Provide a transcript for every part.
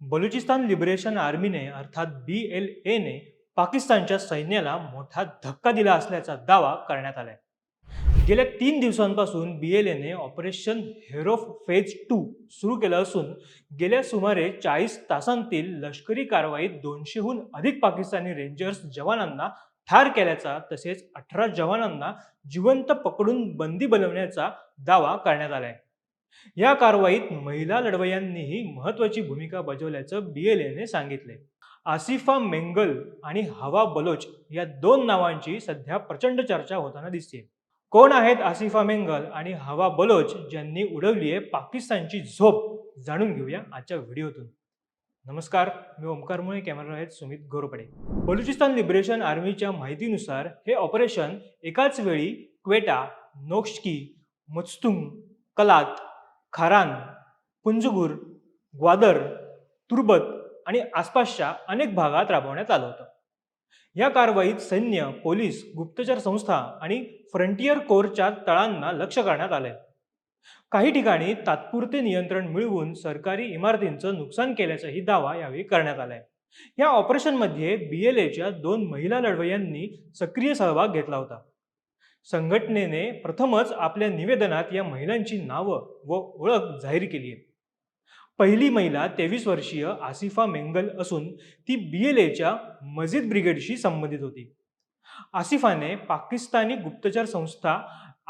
Balochistan liberation आर्मीने अर्थात BLAने पाकिस्तानच्या सैन्याला मोठा धक्का दिला असल्याचा दावा करण्यात आलाय. गेल्या 3 दिवसांपासून BLAने ऑपरेशन हेरोफ फेज 2 सुरू केलं असून गेल्या सुमारे 40 तासांतील लष्करी कारवाईत 200हून अधिक पाकिस्तानी रेंजर्स जवानांना ठार केल्याचा तसेच 18 जवानांना जिवंत पकडून बंदी बनवण्याचा दावा करण्यात आलाय. या कारवाईत महिला लढवय्यांनीही महत्त्वाची भूमिका बजावल्याचं BLAने सांगितले. आसिफा मेंगल आणि हवा बलोच या दोन नावांची सध्या प्रचंड चर्चा होताना दिसते. कोण आहेत आसिफा मेंगल आणि हवा बलोच ज्यांनी उडवली आहे पाकिस्तानची झोप, जाणून घेऊया आजच्या व्हिडिओतून. नमस्कार, मी ओमकार मुळे, कॅमेरा आहेत सुमित गोरपडे. बलुचिस्तान लिबरेशन आर्मीच्या माहितीनुसार हे ऑपरेशन एकाच वेळी क्वेटा, नोक्शकी, मत्सुंग, कलात, खारान, पुंजगुर, ग्वादर, तुर्बत आणि आसपासच्या अनेक भागात राबवण्यात आलं होतं. या कारवाईत सैन्य, पोलीस, गुप्तचर संस्था आणि फ्रंटियर कोरच्या तळांना लक्ष्य करण्यात आलंय. काही ठिकाणी तात्पुरते नियंत्रण मिळवून सरकारी इमारतींचं नुकसान केल्याचाही दावा यावेळी करण्यात आलाय. या ऑपरेशनमध्ये BLAच्या 2 महिला लढवय्यांनी सक्रिय सहभाग घेतला होता. संघटनेने प्रथमच आपल्या निवेदनात या महिलांची नावं व ओळख जाहीर केली आहे. पहिली महिला 23 वर्षीय आसिफा मेंगल असून ती BLAच्या मजीद ब्रिगेडशी संबंधित होती. आसिफाने पाकिस्तानी गुप्तचर संस्था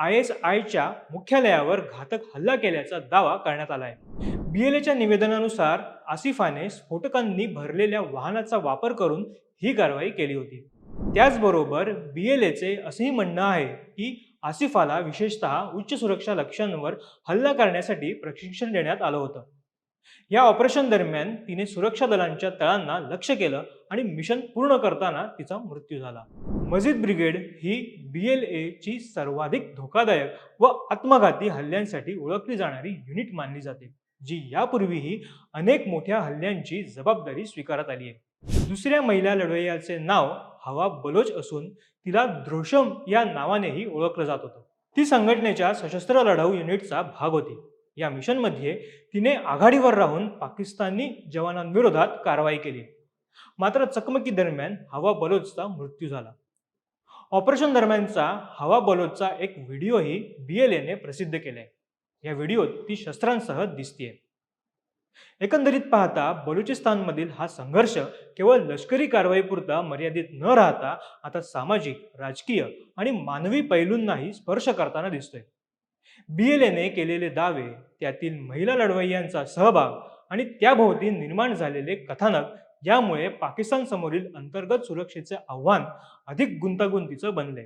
ISIच्या मुख्यालयावर घातक हल्ला केल्याचा दावा करण्यात आला आहे. BLAच्या निवेदनानुसार आसिफाने स्फोटकांनी भरलेल्या वाहनाचा वापर करून ही कारवाई केली होती. त्याचबरोबर BLAचे असेही म्हणणं आहे की आसिफाला विशेषतः उच्च सुरक्षा लक्ष्यांवर हल्ला करण्यासाठी प्रशिक्षण देण्यात आलं होतं. या ऑपरेशन दरम्यान तिने सुरक्षा दलांच्या तळांना लक्ष्य केलं आणि मिशन पूर्ण करताना तिचा मृत्यू झाला. मजीद ब्रिगेड ही BLAची सर्वाधिक धोकादायक व आत्मघाती हल्ल्यांसाठी ओळखली जाणारी युनिट मानली जाते, जी यापूर्वीही अनेक मोठ्या हल्ल्यांची जबाबदारी स्वीकारत आली आहे. दुसऱ्या महिला लढवय्याचे नाव हवा बलोच असून तिला ध्रोशम या नावानेही ओळखलं जात होतं. ती संघटनेच्या सशस्त्र लढाऊ युनिटचा भाग होती. या मिशनमध्ये तिने आघाडीवर राहून पाकिस्तानी जवानांविरोधात कारवाई केली. मात्र चकमकी दरम्यान हवा बलोचचा मृत्यू झाला. ऑपरेशन दरम्यानचा हवा बलोचचा एक व्हिडिओही BLAने प्रसिद्ध केलाय. या व्हिडिओत ती शस्त्रांसह दिसतेय. एकंदरीत पाहता बलुचिस्तानमधील हा संघर्ष केवळ लष्करी कारवाईपुरता मर्यादित न राहता आता सामाजिक, राजकीय आणि मानवी पैलूंनाही स्पर्श करताना दिसतोय. BLAने केलेले दावे, त्यातील महिला लढवय्यांचा सहभाग आणि त्याभोवती निर्माण झालेले कथानक यामुळे पाकिस्तान समोरील अंतर्गत सुरक्षेचे आव्हान अधिक गुंतागुंतीचं बनले.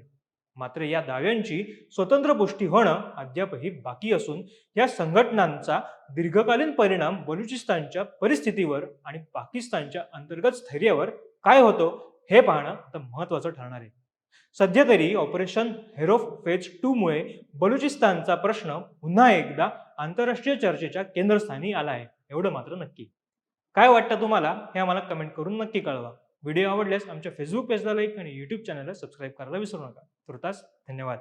मात्र या दाव्यांची स्वतंत्र पुष्टी होणं अद्यापही बाकी असून या संघटनांचा दीर्घकालीन परिणाम बलुचिस्तानच्या परिस्थितीवर आणि पाकिस्तानच्या अंतर्गत स्थैर्यावर काय होतो हे पाहणं आता महत्त्वाचं ठरणार आहे. सध्या तरी ऑपरेशन हेरोफ फेज 2 मुळे बलुचिस्तानचा प्रश्न पुन्हा एकदा आंतरराष्ट्रीय चर्चेच्या केंद्रस्थानी आला आहे, एवढं मात्र नक्की. काय वाटतं तुम्हाला हे आम्हाला कमेंट करून नक्की कळवा. व्हिडिओ आवडल्यास आमच्या फेसबुक पेजला लाईक आणि YouTube चॅनलला सबस्क्राईब करायला विसरू नका. तुर्तास धन्यवाद.